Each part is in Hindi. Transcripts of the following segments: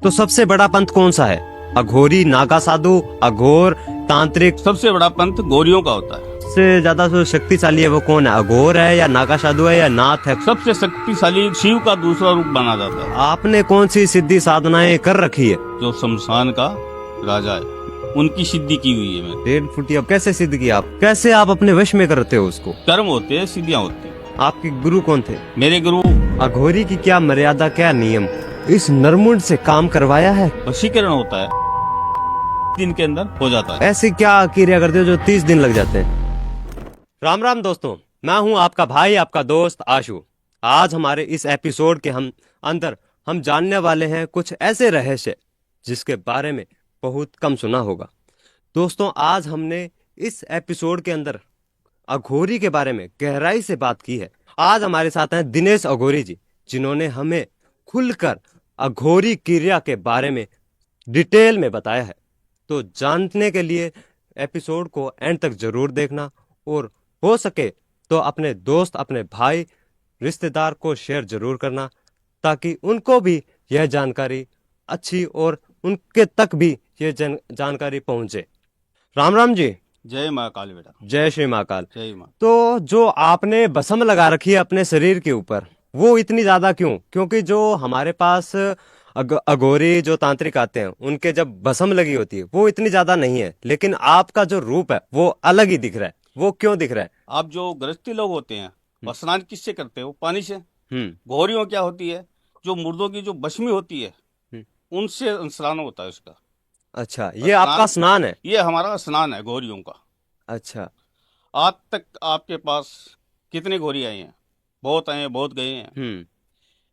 तो सबसे बड़ा पंथ कौन सा है? अघोरी, नागा साधु, अघोर, तांत्रिक? सबसे बड़ा पंथ गौरियों का होता है। सबसे ज्यादा जो शक्तिशाली है वो कौन है? अघोर है या नागा साधु है या नाथ है? सबसे शक्तिशाली शिव का दूसरा रूप माना जाता है। आपने कौन सी सिद्धि साधनाएं कर रखी है? जो शमशान का राजा है उनकी सिद्धि की हुई है मैंने। 1.5 फुट अब कैसे सिद्ध किया आप? कैसे आप अपने वश में करते हो उसको? कर्म होते हैं, सिद्धियां होती हैं। आपके गुरु कौन थे? मेरे गुरु अघोरी की क्या मर्यादा, क्या नियम? इस नरमुंड से काम करवाया है? वशीकरण होता है, दिन के अंदर हो जाता है। ऐसी क्या क्रिया करते हो जो 30 दिन लग जाते हैं? राम राम दोस्तों, मैं हूं आपका भाई, आपका दोस्त आशु। आज हमारे इस एपिसोड के अंदर हम जानने वाले हैं कुछ ऐसे रहस्य जिसके बारे में बहुत कम सुना होगा। दोस्तों, आज हमने इस एपिसोड के अंदर अघोरी के बारे में गहराई से बात की है। आज हमारे साथ हैं दिनेश अघोरी जी, जिन्होंने हमें खुलकर अघोरी क्रिया के बारे में डिटेल में बताया है। तो जानने के लिए एपिसोड को एंड तक जरूर देखना, और हो सके तो अपने दोस्त, अपने भाई, रिश्तेदार को शेयर जरूर करना, ताकि उनको भी यह जानकारी अच्छी और उनके तक भी ये जानकारी पहुंचे। राम राम जी। जय माँ काली बेटा। जय श्री महाकाल। जय माँ। तो जो आपने भस्म लगा रखी है अपने शरीर के ऊपर, वो इतनी ज्यादा क्यों? क्योंकि जो हमारे पास अघोरी जो तांत्रिक आते हैं उनके जब भस्म लगी होती है वो इतनी ज्यादा नहीं है, लेकिन आपका जो रूप है वो अलग ही दिख रहा है। वो क्यों दिख रहा है? आप जो गृहस्थी लोग होते हैं वो स्नान किससे करते हो? पानी से। हम्म। गौरियों क्या होती है? जो मुर्दों की जो भस्मी होती है हम्म। उनसे स्नान होता है उसका। अच्छा, ये आपका स्नान है? ये हमारा स्नान है गौरियों का। अच्छा। आज तक आपके पास कितने गौरी आए हैं? बहुत आए हैं, बहुत गए हैं। हम्म।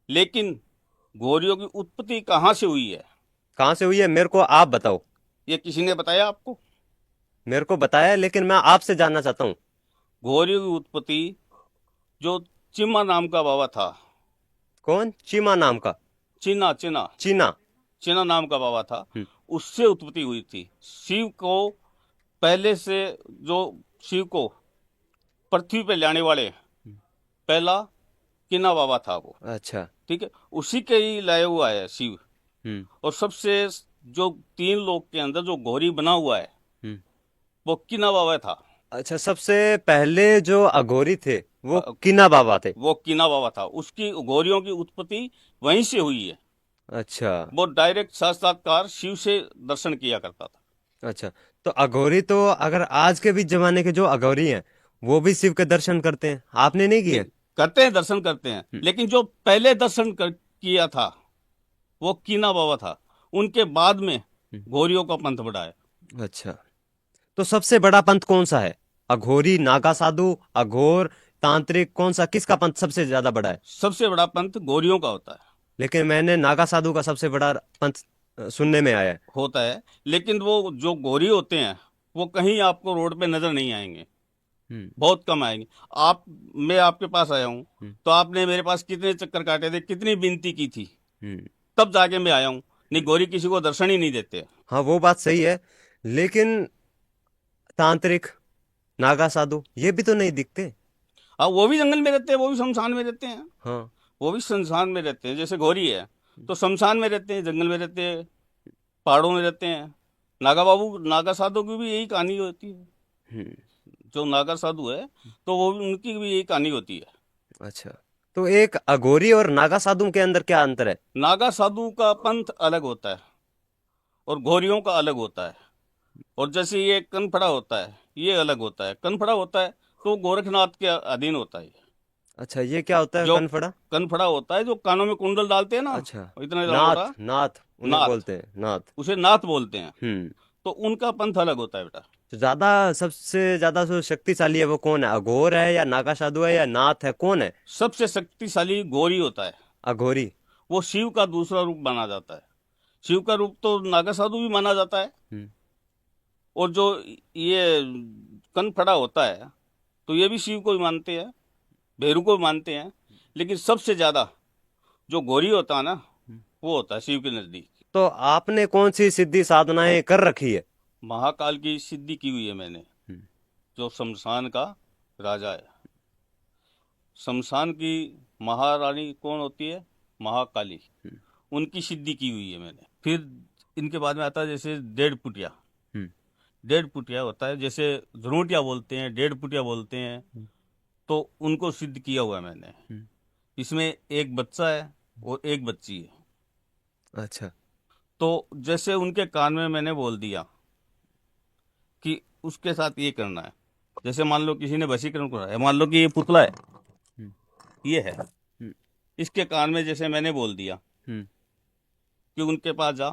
लेकिन गौरियों की उत्पत्ति कहाँ से हुई है? कहाँ से हुई है मेरे को आप बताओ। ये किसी ने बताया आपको? मेरे को बताया, लेकिन मैं आपसे जानना चाहता हूँ। गौरियों की उत्पत्ति जो चिम्मा नाम का बाबा था। कौन? चीमा नाम का? चिना चिना चीना? चिना नाम का बाबा था, हम्म। उससे उत्पत्ति हुई थी। शिव को पहले से जो शिव को पृथ्वी पे लाने वाले पहला किना बाबा था वो। अच्छा। ठीक है, उसी के ही लाया हुआ है शिव। हम्म। और सबसे जो 3 लोक के अंदर जो गौरी बना हुआ है हम्म। वो किना बाबा था। अच्छा, सबसे पहले जो अघोरी थे वो किना बाबा थे? वो किना बाबा था, उसकी गौरियों की उत्पत्ति वहीं से हुई है। अच्छा। वो डायरेक्ट साक्षात्कार शिव से दर्शन किया करता था। अच्छा, तो अघोरी तो अगर आज के भी जमाने के जो अघोरी हैं वो भी शिव के दर्शन करते हैं, आपने नहीं किए? करते हैं, दर्शन करते हैं, लेकिन जो पहले किया था वो कीना बाबा था। उनके बाद में गौरियों का पंथ बढ़ा है। अच्छा, तो सबसे बड़ा पंथ कौन सा है? अघोरी, नागा साधु, अघोर, तांत्रिक, कौन सा, किसका पंथ सबसे ज्यादा बड़ा है? सबसे बड़ा पंथ गौरियों का होता है। लेकिन मैंने नागा साधु का सबसे बड़ा पंथ सुनने में आया है। होता है, लेकिन वो जो गौरी होते हैं वो कहीं आपको रोड पे नजर नहीं आएंगे, हम्म। बहुत कम आएंगे। आप मैं आपके पास आया हूँ हम्म। तो आपने मेरे पास कितने चक्कर काटे थे, कितनी विनती की थी, हम्म। तब जाके मैं आया हूँ। नहीं, गौरी किसी को दर्शन ही नहीं देते। हाँ, वो बात सही है, लेकिन तांत्रिक, नागा साधु ये भी तो नहीं दिखते। हाँ, वो भी जंगल में रहते हैं, वो भी शमशान में रहते हैं। हाँ। वो भी शमशान में रहते हैं। जैसे गौरी है तो शमशान में रहते हैं, जंगल में रहते हैं, पहाड़ों में रहते हैं। नागा साधु की भी यही कहानी होती है। हम्म। जो नागा साधु है तो वो भी, उनकी भी यही कहानी होती है। अच्छा, तो एक अघोरी और नागा साधु के अंदर क्या अंतर है? नागा साधु का पंथ अलग होता है और गौरियों का अलग होता है। और जैसे ये कनफड़ा होता है, ये अलग होता है। कनफड़ा होता है तो गोरखनाथ के अधीन होता है। अच्छा, ये क्या होता है जो कनफड़ा? कनफड़ा होता है जो कानों में कुंडल डालते हैं ना, अच्छा। इतना मोटा। नाथ, नाथ उन्हें नाथ, बोलते हैं, नाथ। उसे नाथ बोलते हैं। हम्म। तो उनका पंथ अलग होता है बेटा। तो ज्यादा, सबसे ज्यादा जो शक्तिशाली है वो कौन है? अघोर है या नागा साधु है या नाथ है, कौन है? सबसे शक्तिशाली गौरी होता है। अघोरी। वो शिव का दूसरा रूप माना जाता है। शिव का रूप तो नागा साधु भी माना जाता है। हम्म। और जो ये कनफड़ा होता है तो ये भी शिव को ही मानते हैं, भैरू को भी मानते हैं। लेकिन सबसे ज्यादा जो गौरी होता है ना, वो होता है शिव के नजदीक। तो आपने कौन सी सिद्धि साधनाएं कर रखी है? महाकाल की सिद्धि की हुई है मैंने। हम्म। जो शमशान का राजा है। शमशान की महारानी कौन होती है? महाकाली। उनकी सिद्धि की हुई है मैंने। फिर इनके बाद में आता है जैसे 1.5 फुटिया। हम्म 1.5 फुटिया होता है, जैसे झुनोटिया बोलते हैं, 1.5 फुटिया बोलते हैं, तो उनको सिद्ध किया हुआ है मैंने। हम्म। इसमें एक बच्चा है और एक बच्ची है। अच्छा। तो जैसे उनके कान में मैंने बोल दिया कि उसके साथ ये करना है। जैसे मान लो किसी ने वशीकरण करा है, मान लो कि ये पुतला है, हम्म ये है, हम्म इसके कान में जैसे मैंने बोल दिया हम्म कि उनके पास जा,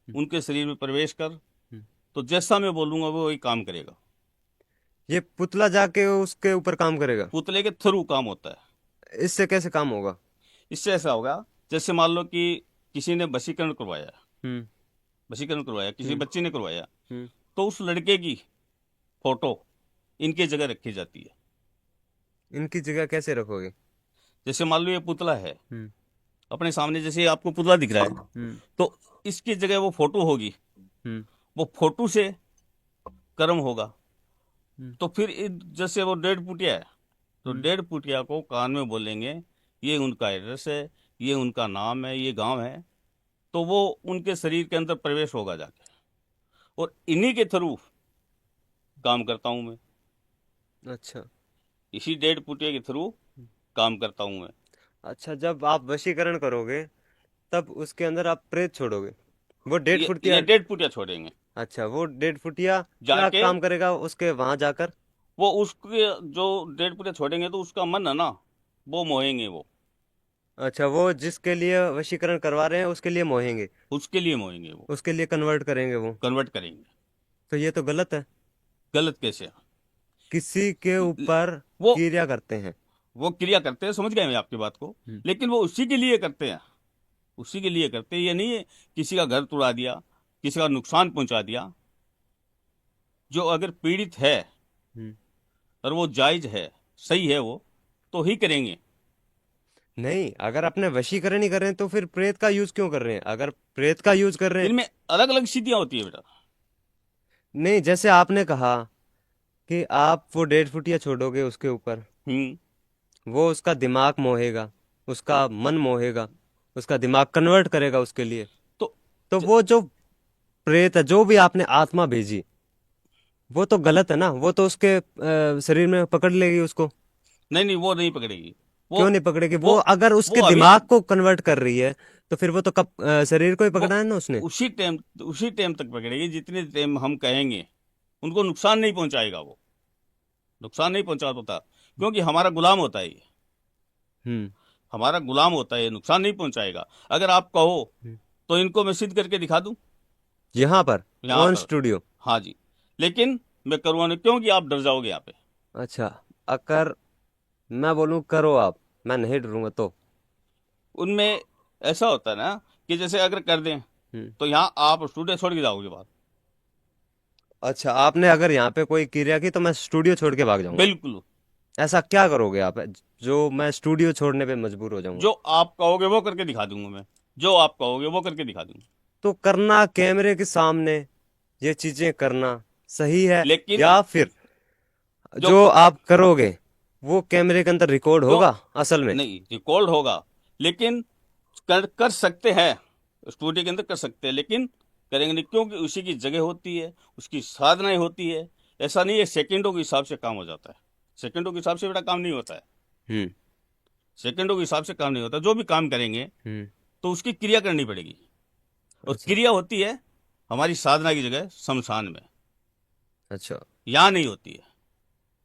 उनके शरीर में प्रवेश कर, हम्म। तो जैसा मैं बोलूंगा वो वही काम करेगा। ये पुतला जाके उसके ऊपर काम करेगा? पुतले के थ्रू काम होता है। इससे कैसे काम होगा? इससे ऐसा होगा, जैसे मान लो कि किसी ने वशीकरण करवाया, हम्म वशीकरण करवाया, किसी हम्म बच्चे ने करवाया, हम्म। तो उस लड़के की फोटो इनके जगह रखी जाती है। इनकी जगह कैसे रखोगे? जैसे मान लो ये पुतला है, हम्म अपने सामने जैसे आपको पुतला दिख रहा है, हम्म तो इसकी जगह वो फोटो होगी, हम्म वो फोटो से कर्म होगा। हम्म तो फिर जैसे वो 1.5 फुटिया है, तो हम्म। 1.5 फुटिया को कान में बोलेंगे, ये उनका एड्रेस है, ये उनका नाम है, ये गांव है, तो वो उनके शरीर के अंदर प्रवेश होगा जाके, और इन्हीं के थ्रू काम करता हूं मैं। अच्छा। इसी 1.5 फुटिया के थ्रू काम करता हूं मैं। अच्छा, जब आप वशीकरण करोगे तब उसके अंदर आप प्रेत छोड़ोगे? वो 1.5 फुटिया? ये 1.5 फुटिया छोड़ेंगे अच्छा, वो 1.5 फुटिया क्या जाके। काम करेगा उसके वहां जाकर? वो उसके जो 1.5 फुटिया छोड़ेंगे तो उसका मन है ना, वो मोहेंगे वो, अच्छा, वो जिसके लिए वशीकरण करवा रहे हैं उसके लिए मोहेंगे? उसके लिए मोहेंगे वो, उसके लिए कन्वर्ट करेंगे वो? कन्वर्ट करेंगे। तो ये तो गलत है। गलत कैसे? किसी के ऊपर वो क्रिया करते हैं। वो क्रिया करते हैं, समझ गए मैं आपकी बात को, हम्म लेकिन वो उसी के लिए करते हैं, उसी के लिए करते हैं। ये नहीं है किसी का घर तुड़ा दिया, किसी का नुकसान पहुंचा दिया। जो अगर पीड़ित है हम्म। और वो जायज है, सही है वो, तो ही करेंगे। नहीं, अगर अपने वशीकरण ही कर रहे हैं तो फिर प्रेत का यूज क्यों कर रहे हैं? अगर प्रेत का यूज कर रहे हैं। इनमें अलग अलग स्थितियां होती है बेटा। नहीं, जैसे आपने कहा कि आप वो 1.5 फुटिया छोड़ोगे उसके ऊपर, हम्म। वो उसका दिमाग मोहेगा, उसका मन मोहेगा, उसका दिमाग कन्वर्ट करेगा उसके लिए। तो तो ज, वो जो प्रेत है, जो भी आपने आत्मा भेजी, वो तो गलत है ना? वो तो उसके शरीर में पकड़ लेगी उसको। नहीं नहीं, वो नहीं पकड़ेगी। वो क्यों नहीं पकड़ेगी? वो वो अगर उसके वो अभी दिमाग को कन्वर्ट कर रही है तो फिर वो तो कब शरीर को ही वो पकड़ा है ना उसने। उसी टाइम तक पकड़ेगी जितने टाइम हम कहेंगे। उनको नुकसान नहीं पहुंचाएगा वो, नुकसान नहीं पहुंचा पाता, क्योंकि हमारा गुलाम होता है ये, हम्म हमारा गुलाम होता है, ये नुकसान नहीं पहुंचाएगा। अगर आप कहो हम्म। तो इनको मैं सिद्ध करके दिखा दूं यहाँ पर यहाँ ऑन पर। स्टूडियो? हाँ जी, लेकिन मैं करूँगा नहीं, क्योंकि आप डर जाओगे यहाँ पे। अच्छा, अगर मैं बोलूँ करो आप, मैं नहीं डरूंगा तो? उनमें ऐसा होता है ना कि जैसे अगर कर दें हम्म। तो यहाँ आप स्टूडियो छोड़ के जाओगे बात। अच्छा, आपने अगर यहाँ पे कोई क्रिया की तो मैं स्टूडियो छोड़ के भाग जाऊंगा? बिल्कुल। ऐसा क्या करोगे आप जो मैं स्टूडियो छोड़ने पे मजबूर हो जाऊंगा? जो आप कहोगे वो करके दिखा दूंगा मैं, जो आप कहोगे वो करके दिखा दूंगा। तो करना कैमरे के सामने ये चीजें करना सही है, लेकिन या फिर जो जो आप करोगे वो कैमरे के अंदर रिकॉर्ड जो होगा असल में? नहीं, रिकॉर्ड होगा, लेकिन कर सकते हैं, स्टूडियो के अंदर कर सकते हैं, लेकिन करेंगे नहीं, क्योंकि उसी की जगह होती है, उसकी साधनाएं होती है। ऐसा नहीं है सेकंडों के हिसाब से काम हो जाता है, सेकंडों के हिसाब से बेटा काम नहीं होता है, हम्म सेकंडों के हिसाब से काम नहीं होता। जो भी काम करेंगे हम्म। तो उसकी क्रिया करनी पड़ेगी, और अच्छा क्रिया होती है हमारी साधना की जगह शमशान में, अच्छा। यहाँ नहीं होती है।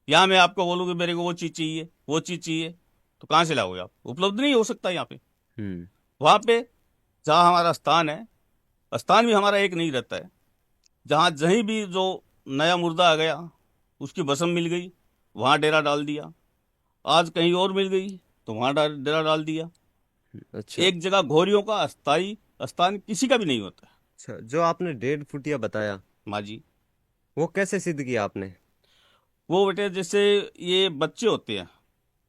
यहाँ मैं आपको बोलूँ कि मेरे को वो चीज़ चाहिए, वो चीज़ चाहिए, तो कहाँ से लाओगे आप? उपलब्ध नहीं हो सकता यहाँ पे। हम्म वहाँ पे जहाँ हमारा स्थान है, स्थान भी हमारा एक नहीं रहता है। जहाँ जहीं भी जो नया मुर्दा आ गया, उसकी भस्म मिल गई, वहाँ डेरा डाल दिया। आज कहीं और मिल गई तो वहाँ डेरा डाल दिया। अच्छा एक जगह घोरियों का अस्थाई स्थान किसी का भी नहीं होता है। अच्छा। जो आपने 1.5 फुटिया बताया, माँ जी, वो कैसे सिद्ध किया आपने? वो बेटे जैसे ये बच्चे होते हैं,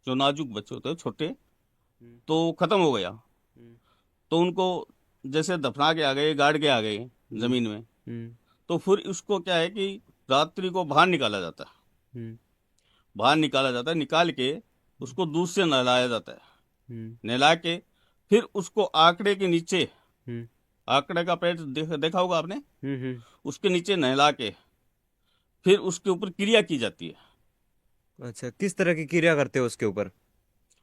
जो नाजुक बच्चे होते हैं छोटे, हम्म तो खत्म हो गया, हम्म तो उनको जैसे दफना के आ गए, गाड़ के आ गए हम्म जमीन में, हम्म तो फिर उसको क्या है कि रात्रि को बाहर निकाला जाता है, हम्म बाहर निकाला जाता है, निकाल के उसको दूध से नहलाया जाता है। हम्म नहला के फिर उसको आंकड़े के नीचे, हम्म आंकड़े का पेड़ देखा होगा आपने, हम्म। उसके नीचे नहला के फिर उसके ऊपर क्रिया की जाती है। अच्छा, किस तरह की क्रिया करते हो उसके ऊपर?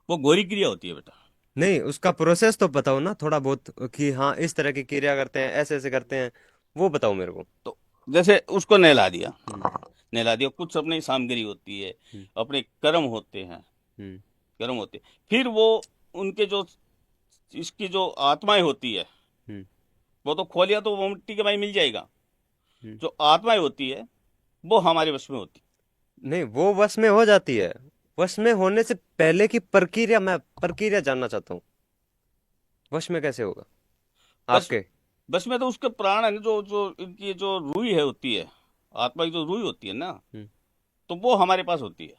वो गौरी क्रिया होती है बेटा। नहीं, उसका प्रोसेस तो बताओ ना थोड़ा बहुत, कि हाँ इस तरह की क्रिया करते हैं, ऐसे ऐसे करते हैं, वो बताओ मेरे को। तो जैसे उसको नहला दिया, हम्म नहला दिया, कुछ अपनी सामग्री होती है, हम्म अपने कर्म होते हैं, हम्म कर्म होते हैं। फिर वो उनके जो, इसकी जो आत्माएं होती है, हम्म वो तो खोलिया तो वो मिट्टी के भाई मिल जाएगा। हम्म। जो आत्माएं होती है वो हमारे वश में होती नहीं, वो वश में हो जाती है। वश में होने से पहले की प्रक्रिया, मैं प्रक्रिया जानना चाहता हूँ। वश में कैसे होगा है। बस, आपके? बस में तो उसके प्राण है ना, जो जो इनकी जो रूही है होती है, आत्मा की जो रूही होती है ना, हम्म, तो वो हमारे पास होती है।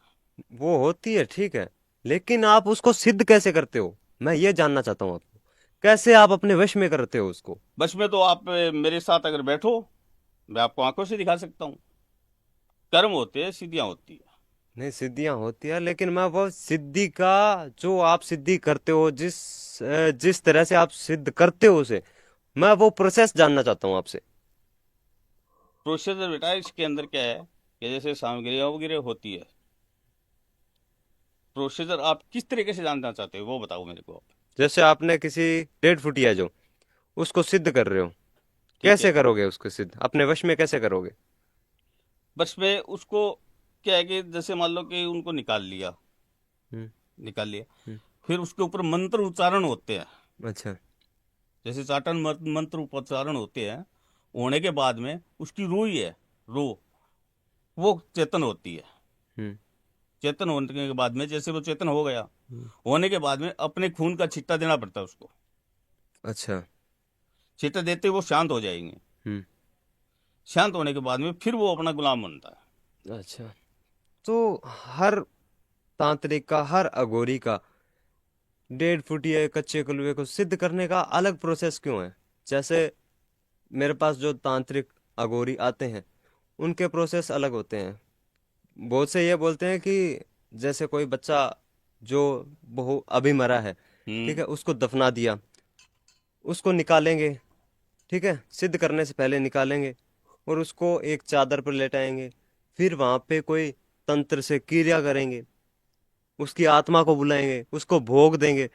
वो होती है, ठीक है। लेकिन आप उसको सिद्ध कैसे करते हो, मैं ये जानना चाहता हूँ आपको। कैसे आप अपने वश में करते हो उसको? बस में तो आप मेरे साथ अगर बैठो, मैं आपको आंखों से दिखा सकता हूँ। कर्म होते हैं, सिद्धियां होती है। नहीं, सिद्धियां होती है, लेकिन मैं वो सिद्धि का, जो आप सिद्धि करते हो, जिस तरह से आप सिद्ध करते हो उसे, मैं वो प्रोसेस जानना चाहता हूँ आपसे। प्रोसीजर बेटा इसके अंदर क्या है कि जैसे सामग्रियां वगैरह होती है, प्रोसीजर आप किस तरीके से जानना चाहते हो वो बताओ मेरे को आप। जैसे आपने किसी डेड फुटिया जो, उसको सिद्ध कर रहे हो, ठीक कैसे है। करोगे उसको सिद्ध, अपने वश में कैसे करोगे? बस में उसको क्या है कि जैसे मान लो कि उनको निकाल लिया, हम्म निकाल लिया, हम्म। फिर उसके ऊपर मंत्र उच्चारण होते हैं। अच्छा। जैसे चाटन मंत्र उच्चारण होते हैं, होने के बाद में उसकी रूह ही है, रूह, वो चेतन होती है। हम्म चेतन होने के बाद में जैसे वो चेतन हो गया, हम्म। होने के बाद में अपने खून का छिट्टा देना पड़ता है उसको। अच्छा। छिट्टा देते ही वो शांत हो जाएंगे। हम्म। शांत होने के बाद में फिर वो अपना गुलाम बनता है। अच्छा, तो हर तांत्रिक का, हर अघोरी का, डेढ़ फुटिया कच्चे कलवे को सिद्ध करने का अलग प्रोसेस क्यों है? जैसे मेरे पास जो तांत्रिक अघोरी आते हैं, उनके प्रोसेस अलग होते हैं। बहुत से ये बोलते हैं कि जैसे कोई बच्चा जो बहु अभी मरा है, ठीक हम्म। है, उसको दफना दिया, उसको निकालेंगे, ठीक है, सिद्ध करने से पहले निकालेंगे, और उसको एक चादर पर लेटाएंगे। फिर वहां पे कोई तंत्र से क्रिया करेंगे, उसकी आत्मा को बुलाएंगे, उसको भोग देंगे।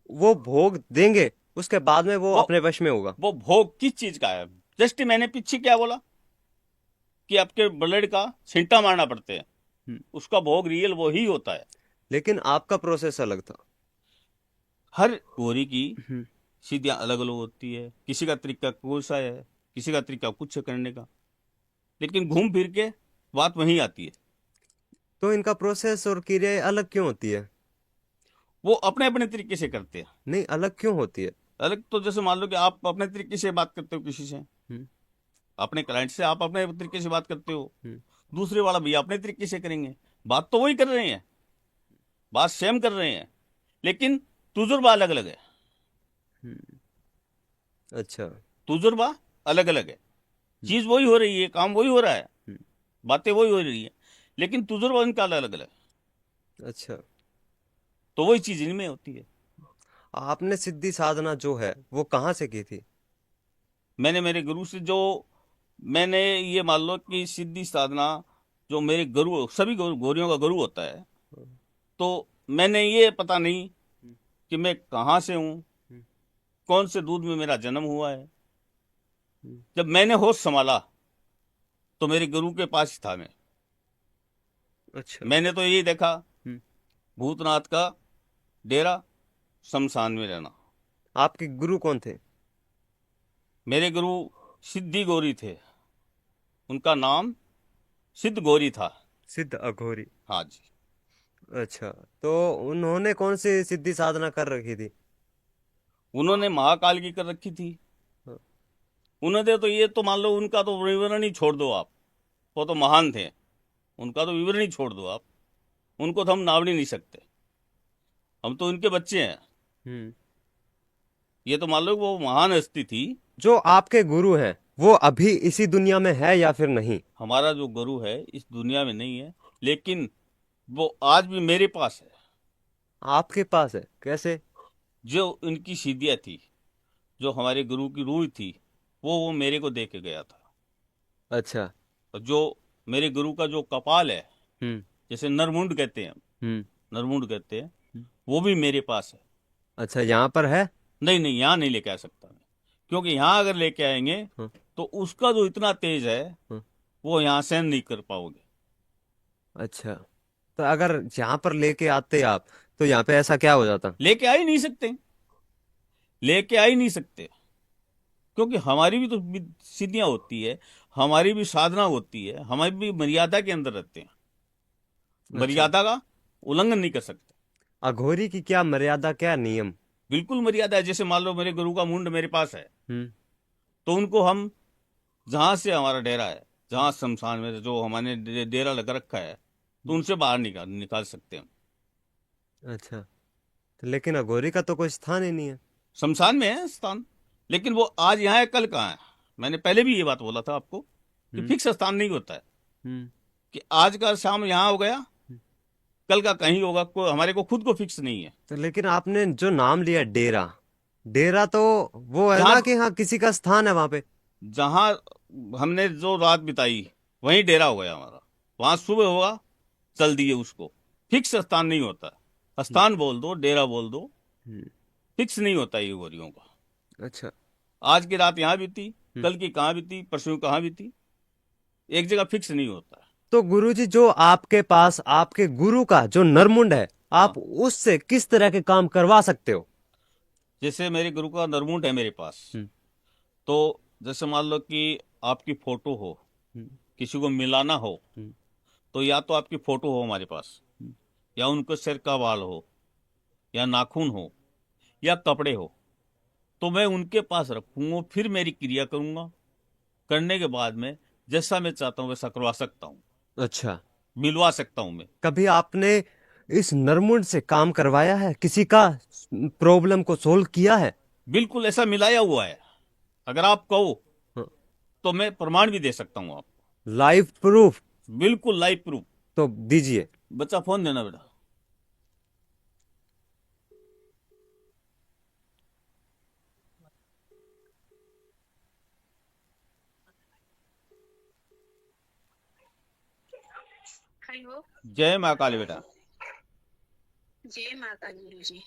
वो भोग देंगे, उसके बाद में वो वो अपने वश में होगा। वो भोग किस चीज का है? जस्ट मैंने पीछे क्या बोला कि आपके ब्लड का छिंटा मारना पड़ते हैं, हम्म, उसका भोग रियल वो ही होता है। लेकिन आपका प्रोसेस अलग था। हर गोरी की हम्म, सीधियां अलग अलग होती है, किसी का तरीका कोई सा है, किसी का तरीका कुछ करने का, लेकिन घूम फिर के बात वहीं आती है। तो इनका प्रोसेस और क्रियाएं अलग क्यों होती है? वो अपने अपने तरीके से करते हैं। नहीं, अलग क्यों होती है? अलग तो जैसे मान लो कि आप अपने तरीके से बात करते हो किसी से, हम्म अपने क्लाइंट से आप अपने तरीके से बात करते हो, हम्म दूसरे वाला भी अपने तरीके से करेंगे। बात तो वही कर रहे हैं, बात सेम कर रहे हैं, लेकिन तुजुर्बा अलग अलग है। हम्म। अच्छा। तुजुर्बा अलग अलग है। चीज वही हो रही है, काम वही हो रहा है, हम्म, बातें वही हो रही है, लेकिन तुजुर्बा इनका अलग अलग है। अच्छा। तो वही चीज इनमें होती है। आपने सिद्धि साधना जो है वो कहाँ से की थी? मैंने मेरे गुरु से जो, मैंने ये मान लो कि सिद्धि साधना, जो मेरे गुरु, सभी गोरियों का गुरु होता है, तो मैंने ये पता नहीं हम्म, कि मैं कहाँ से हूँ, हम्म, कौन से दूध में मेरा जन्म हुआ है। हम्म। जब मैंने होश संभाला तो मेरे गुरु के पास ही था मैं। अच्छा। मैंने तो यही देखा, हम्म। भूतनाथ का डेरा, शमशान में रहना। आपके गुरु कौन थे? मेरे गुरु सिद्धि गौरी थे, उनका नाम सिद्ध गौरी था। सिद्ध अघोरी। हाँ जी। अच्छा, तो उन्होंने कौन सी सिद्धि साधना कर रखी थी? उन्होंने महाकाल की कर रखी थी। हाँ, उन्होंने तो ये तो मान लो उनका तो विवरण ही छोड़ दो आप, वो तो महान थे, उनका तो विवरण ही छोड़ दो आप, उनको तो हम नाम ही नहीं सकते, हम तो उनके बच्चे हैं। हम्म। ये तो मान लो वो महान हस्ती थी। जो आपके गुरु हैं, वो अभी इसी दुनिया में है या फिर नहीं? हमारा जो गुरु है इस दुनिया में नहीं है, लेकिन वो आज भी मेरे पास है। आपके पास है, कैसे? जो इनकी सीधियाँ थी, जो हमारे गुरु की रूह थी, वो मेरे को दे के गया था। अच्छा। और जो मेरे गुरु का जो कपाल है, हम्म। जैसे नरमुंड कहते हैं, हम्म। नरमुंड कहते हैं, वो भी मेरे पास है। अच्छा, यहाँ पर है? नहीं नहीं, यहाँ नहीं लेके आ सकता मैं, क्योंकि यहाँ अगर लेके आएंगे हाँ। तो उसका जो इतना तेज है, हाँ। वो यहाँ सहन नहीं कर पाओगे। अच्छा, तो अगर यहाँ पर लेके आते आप तो यहाँ पे ऐसा क्या हो जाता? लेके आ ही नहीं सकते, लेके आ ही नहीं सकते, क्योंकि हमारी भी तो सिद्धियां होती है, हमारी भी साधना होती है, हमारी भी मर्यादा के अंदर रहते हैं, अच्छा, मर्यादा का उल्लंघन नहीं कर सकते। अघोरी की क्या मर्यादा, क्या नियम? बिल्कुल मर्यादा है। जैसे मान लो मेरे गुरु का मुंड मेरे पास है, हम्म। तो उनको हम जहां से हमारा डेरा है, जहां शमशान में जो हमारे डेरा लगा रखा है, तो उनसे बाहर निकाल निकाल सकते हैं हम। अच्छा, तो लेकिन अघोरी का तो कोई स्थान ही नहीं है। शमशान में है स्थान, लेकिन वो आज यहाँ है, कल कहाँ है। मैंने पहले भी ये बात बोला था आपको कि हम्म। फिक्स स्थान नहीं होता है, हम्म। कि आज का शाम यहाँ हो गया, कल का कहीं होगा, कोई हमारे को खुद को फिक्स नहीं है। तो लेकिन आपने जो नाम लिया डेरा, डेरा तो वो है जहाँ ना कि हाँ किसी का स्थान है वहां पे। जहाँ हमने जो रात बिताई, वहीं डेरा हो गया हमारा। वहां सुबह होगा, चल दिए उसको। फिक्स स्थान नहीं होता है, हम्म। स्थान बोल दो, डेरा बोल दो, हम्म। फिक्स नहीं होता ये गोरियों का। अच्छा। आज की रात यहाँ बीती, हम्म। कल की कहाँ बीती, परसों कहाँ बीती, एक जगह फिक्स नहीं होता है। तो गुरुजी, जो आपके पास आपके गुरु का जो नरमुंड है, आप हाँ, उससे किस तरह के काम करवा सकते हो? जैसे मेरे गुरु का नरमुंड है मेरे पास, हम्म। तो जैसे मान लो कि आपकी फोटो हो, हम्म। किसी को मिलाना हो, हम्म। तो या तो आपकी फोटो हो हमारे पास, या उनके सिर का बाल हो, या नाखून हो, या कपड़े हो, तो मैं उनके पास रखूंगा, फिर मेरी क्रिया करूंगा। करने के बाद में जैसा मैं चाहता हूँ वैसा करवा सकता हूँ, अच्छा, मिलवा सकता हूँ मैं। कभी आपने इस नरमुंड से काम करवाया है, किसी का प्रॉब्लम को सोल्व किया है? बिल्कुल ऐसा मिलाया हुआ है। अगर आप कहो हाँ। तो मैं प्रमाण भी दे सकता हूँ आपको। Live proof? बिल्कुल लाइव प्रूफ। तो दीजिए। बच्चा फोन देना बेटा। हेलो। जय माँ काली बेटा। जय माता गुरु जी।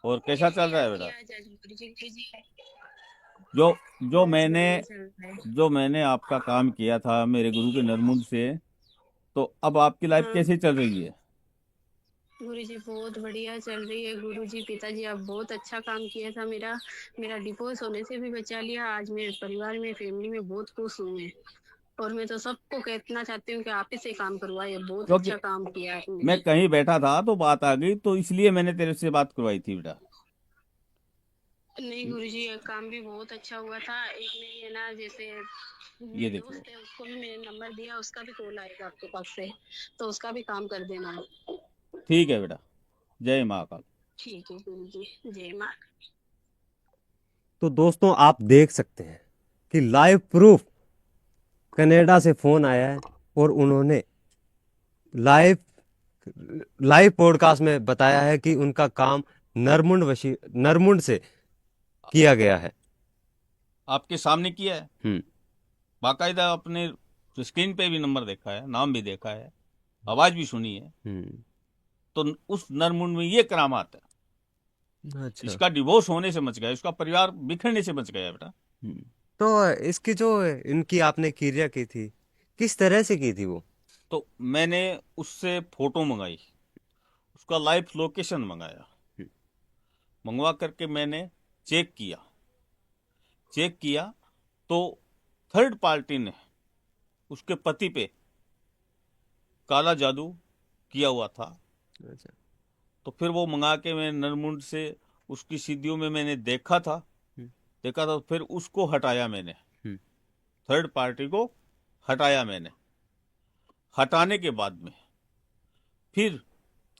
और कैसा चल रहा है बेटा? जय गुरु जी कीजिए। जो जो बस मैंने बढ़िया चल रहा है। जो मैंने आपका काम किया था मेरे गुरु के नरमुंड से, तो अब आपकी लाइफ हाँ कैसी चल रही है? गुरु जी बहुत बढ़िया चल रही है। गुरु जी पिताजी आप बहुत अच्छा काम किया था। मेरा मेरा डिवोर्स होने से भी बचा लिया। आज मेरे परिवार में फैमिली में बहुत खुश हूँ मैं। और मैं तो सबको कहना चाहती हूँ कि आप ही से काम करवाइए। बहुत क्योंकि अच्छा काम किया आपने। मैं कहीं बैठा था तो बात आ गई, तो इसलिए मैंने तेरे से बात करवाई थी बेटा। नहीं गुरु जी ये काम भी बहुत अच्छा हुआ था। एक मेरी है ना, जैसे ये मेरी देखो। दोस्त है उसको भी मैंने नंबर दिया, उसका भी कॉल आएगा आपके पास से, तो उसका भी काम कर देना। ठीक है बेटा। जय माँ काली। ठीक है गुरु जी। जय माँ। तो दोस्तों, आप देख सकते हैं कि लाइव प्रूफ कनाडा से फोन आया है, और उन्होंने लाइव लाइव पॉडकास्ट में बताया है कि उनका काम नरमुंड से किया गया है। आपके सामने किया है, हम्म। बाकायदा अपने स्क्रीन पे भी नंबर देखा है, नाम भी देखा है, आवाज भी सुनी है। हम्म। तो उस नरमुंड में ये करामात है। अच्छा। इसका डिवोर्स होने से बच गया, इसका परिवार बिखरने से बच गया बेटा। हम्म। तो इसकी जो इनकी आपने क्रिया की थी, किस तरह से की थी वो? तो मैंने उससे फोटो मंगाई, उसका लाइव लोकेशन मंगाया, मंगवा करके मैंने चेक किया। चेक किया तो थर्ड पार्टी ने उसके पति पे काला जादू किया हुआ था। अच्छा। तो फिर वो मंगा के मैं नरमुंड से उसकी सीढ़ियों में मैंने देखा था, हम्म। तो फिर उसको हटाया मैंने, हम्म। थर्ड पार्टी को हटाया मैंने। हटाने के बाद में फिर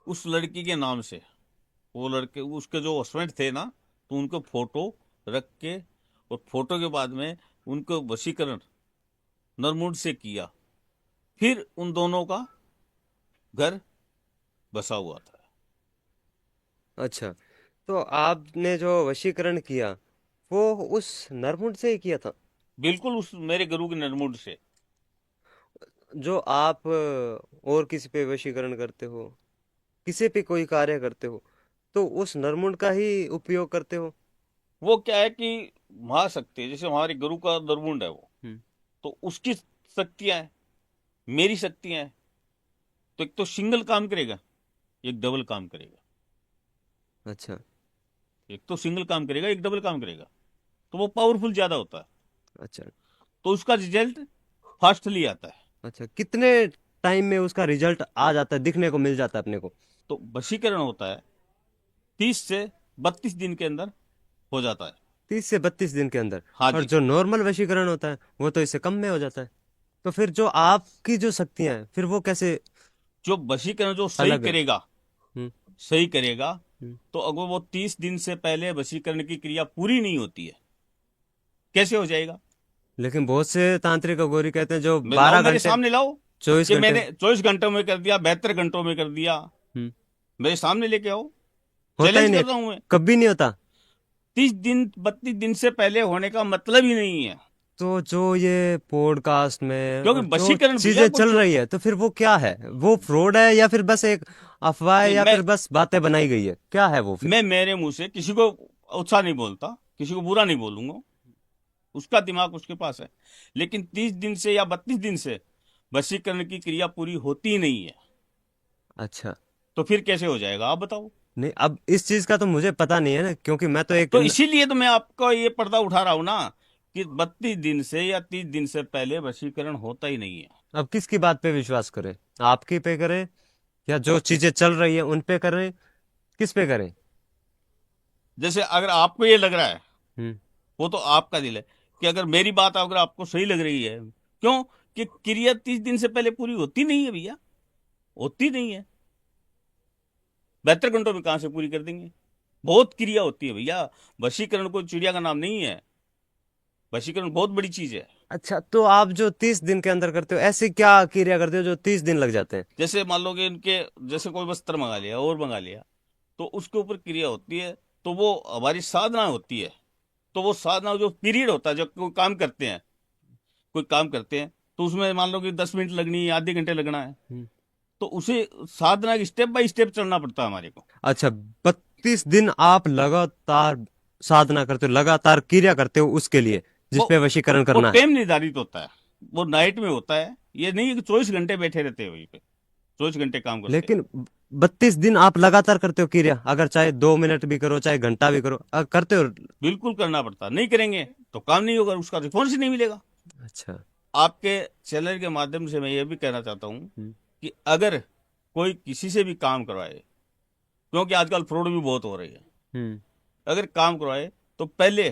उस लड़की के नाम से, वो लड़के उसके जो हस्बैंड थे ना, तो उनको फोटो रख के, और फोटो के बाद में उनको वशीकरण नरमुंड से किया। फिर उन दोनों का घर बसा हुआ था। अच्छा, तो आपने जो वशीकरण किया वो उस नरमुंड से ही किया था बिल्कुल उस मेरे गुरु के निर्मुड से। जो आप और किसी पे वशीकरण करते हो, किसी पे कोई कार्य करते हो, तो उस नरमुंड का ही उपयोग करते हो? वो क्या है कि महाशक्ति है, जैसे हमारे गुरु का निर्मुंड है वो, हम्म। तो उसकी शक्तियां हैं, मेरी शक्तियां हैं। तो एक तो सिंगल काम करेगा, एक डबल काम करेगा। अच्छा। एक तो सिंगल काम करेगा, एक डबल काम करेगा, तो वो पावरफुल ज्यादा होता है। अच्छा। तो उसका रिजल्ट फास्टली आता है। अच्छा, कितने टाइम में उसका रिजल्ट आ जाता है, दिखने को मिल जाता है अपने को? तो वशीकरण होता है 30 से 32 दिन के अंदर हो जाता है। 30 से 32 दिन के अंदर? हाँ और जी। जो नॉर्मल वशीकरण होता है वो तो इससे कम में हो जाता है। तो फिर जो आपकी जो शक्तियां हैं फिर वो कैसे जो वशीकरण जो सही अलग है? करेगा, हम्म। सही करेगा, हम्म। तो अगर वो 30 दिन से पहले वशीकरण की क्रिया पूरी नहीं होती है, कैसे हो जाएगा? लेकिन बहुत से तांत्रिक अघोरी कहते हैं जो लाओ, बारह मेरे घंटे सामने लाओ, चौबीस कि घंटे मैंने 24 घंटों में कर दिया, 72 घंटों में कर दिया। हम्म। मेरे सामने लेके आओ, होता ही चैलेंज नहीं कर रहा हूं मैं। कभी नहीं होता? 30 दिन 32 दिन से पहले होने का मतलब ही नहीं है। तो जो ये पॉडकास्ट में क्योंकि और जो वशीकरण भैया चीजें कोई चल रही है तो फिर वो क्या है? वो फ्रॉड है या फिर बस एक अफवाह है नहीं, या मैं फिर बस बातें बनाई गई है? क्या है वो फिर? मैं मेरे मुंह से किसी को अच्छा नहीं बोलता, किसी को बुरा नहीं बोलूंगा, उसका दिमाग उसके पास है। लेकिन 30 दिन से या 32 दिन से वशीकरण की क्रिया पूरी होती ही नहीं है, अच्छा। तो फिर कैसे हो जाएगा आप बताओ? नहीं, अब इस चीज का तो मुझे पता नहीं है ना, क्योंकि मैं तो एक तो इसीलिए तो मैं आपको ये पर्दा उठा रहा हूं ना, कि 32 दिन से या 30 दिन से पहले वशीकरण होता ही नहीं है। अब किसकी बात पे विश्वास करें? आपकी पे करें या जो चीजें चल रही है उन पे करें? किस पे करें? जैसे अगर आपको ये लग रहा है, हम्म। वो तो आपका दिल है, कि अगर मेरी बात अगर आपको सही लग रही है, क्यों? कि क्रिया 30 दिन से पहले पूरी होती नहीं है भैया, होती नहीं है। 72 घंटों में कहां से पूरी कर देंगे? बहुत क्रिया होती है भैया। वशीकरण कोई चिड़िया का नाम नहीं है, वशीकरण बहुत बड़ी चीज है। अच्छा, तो आप जो 30 दिन के अंदर करते हो ऐसी क्या क्रिया करते हो जो 30 दिन लग जाते हैं? जैसे मान लो कि इनके, जैसे कोई वस्त्र मंगा लिया और मंगा लिया, तो उसके ऊपर क्रिया होती है, तो वो हमारी साधना होती है। तो वो साधना जो पीरियड होता है, जब कोई काम करते हैं, कोई काम करते हैं, तो उसमें मान लो कि 10 मिनट लगनी है, आधे घंटे लगना है, हम्म। तो उसे साधना स्टेप बाय स्टेप चलना पड़ता है हमारे को। अच्छा, 32 दिन आप लगातार साधना करते हो, लगातार क्रिया करते हो उसके लिए वो जिसपे वशीकरण वो करना है? टाइम निर्धारित होता है, वो नाइट में होता है। ये नहीं है कि 24 घंटे बैठे रहते हैं वहीं पे, 24 घंटे काम करते हैं। लेकिन 32 दिन आप लगातार करते हो क्रिया, अगर चाहे 2 मिनट भी करो चाहे घंटा भी करो, करते हो? बिल्कुल करना पड़ता है, नहीं करेंगे तो काम नहीं होगा, उसका रिस्पॉन्स ही नहीं मिलेगा। अच्छा। आपके चैनल के माध्यम से मैं ये भी कहना चाहता हूँ हम्म। कि अगर कोई किसी से भी काम करवाए, क्योंकि आजकल फ्रॉड भी बहुत हो रही है, हम्म। अगर काम करवाए तो पहले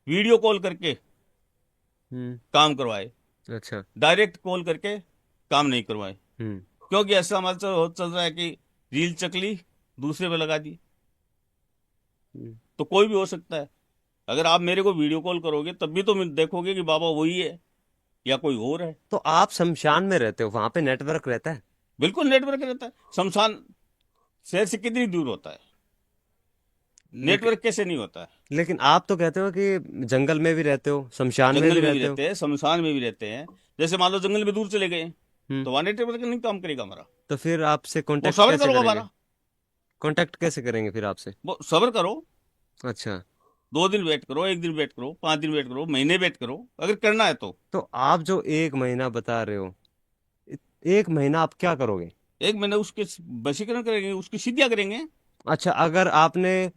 वीडियो कॉल करके हम्म। काम करवाए, अच्छा। डायरेक्ट कॉल करके काम नहीं करवाए। हम्म। क्योंकि ऐसा हमारे साथ चल रहा है कि रील चकली दूसरे पे लगा दी, हम्म। तो कोई भी हो सकता है। अगर आप मेरे को वीडियो कॉल करोगे तब भी तो देखोगे कि बाबा वही है या कोई और है। तो आप शमशान में रहते हो, वहां पे नेटवर्क रहता है? बिल्कुल नेटवर्क रहता है। शमशान शहर से कितनी दूर होता है, लेकिन नेटवर्क कैसे नहीं होता है? लेकिन आप तो कहते हो कि जंगल में भी रहते हो, शमशान में भी जंगल में भी रहते हो। रहते हैं, शमशान में भी रहते हैं। जैसे मान लो जंगल में दूर चले गए, हम्म। तो वहां नेटवर्क नहीं काम करेगा हमारा। तो फिर आपसे वो कांटेक्ट सब्र कैसे करो करेंगे? हमारा, कांटेक्ट कैसे करेंगे फिर आपसे? वो सब्र करो। अच्छा। 2 दिन वेट करो, 1 दिन वेट करो, 5 दिन वेट करो, महीने वेट करो, अगर करना है तो। तो आप जो 1 महीना बता रहे हो, 1 महीना आप क्या करोगे? 1 महीने उसके वशीकरण करेंगे, उसकी सिद्धियां करेंगे। अच्छा, अगर आपने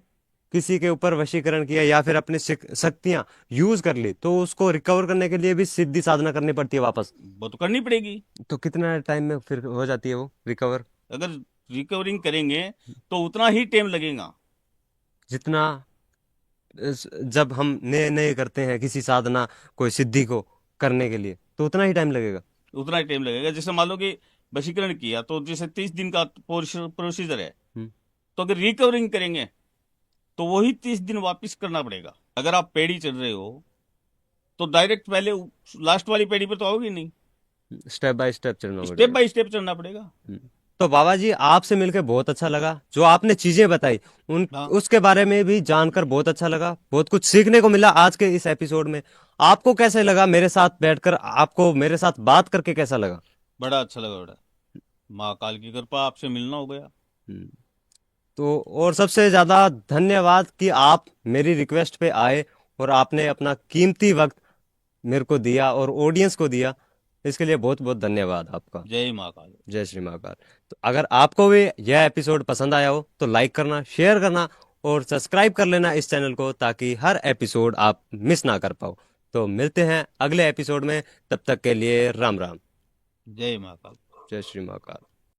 किसी के ऊपर वशीकरण किया या फिर अपनी शक्तियां यूज कर ली तो उसको रिकवर करने के लिए भी सिद्धि साधना करनी पड़ती है वापस? वो तो करनी पड़ेगी। तो कितना टाइम में फिर हो जाती है वो रिकवर? अगर रिकवरिंग करेंगे तो उतना ही टाइम लगेगा। जितना जब हम नए नए करते हैं किसी साधना, कोई सिद्धि को करने के लिए, तो उतना ही टाइम लगेगा? उतना ही टाइम लगेगा। जैसे मान लो कि वशीकरण किया, तो जैसे 30 दिन का प्रोसीजर है, हम्म। तो अगर रिकवरिंग करेंगे तो वही 30 दिन वापस करना पड़ेगा। अगर आप पेड़ी चढ़ रहे हो तो डायरेक्ट पहले लास्ट वाली पेड़ी पर तो आओगे नहीं, स्टेप बाय स्टेप चलना स्टेप पड़ेगा। बाय स्टेप चढ़ना पड़ेगा। हम्म। तो बाबा जी आपसे मिलकर बहुत अच्छा लगा, जो आपने चीजें बताई उन हाँ। उसके बारे में भी जानकर बहुत अच्छा लगा, बहुत कुछ सीखने को मिला आज के इस एपिसोड में। आपको कैसे लगा मेरे साथ बैठकर, आपको मेरे साथ बात करके कैसा लगा? बड़ा अच्छा लगा बेटा, महाकाल की कृपा, आपसे मिलना हो गया। हम्म। तो और सबसे ज्यादा धन्यवाद कि आप मेरी रिक्वेस्ट पे आए और आपने अपना कीमती वक्त मेरे को दिया और ऑडियंस को दिया। इसके लिए बहुत बहुत धन्यवाद आपका। जय महाकाल। जय श्री महाकाल। तो अगर आपको भी यह एपिसोड पसंद आया हो तो लाइक करना, शेयर करना और सब्सक्राइब कर लेना इस चैनल को, ताकि हर एपिसोड आप मिस ना कर पाओ। तो मिलते हैं अगले एपिसोड में, तब तक के लिए राम राम। जय महाकाल। जय श्री महाकाल।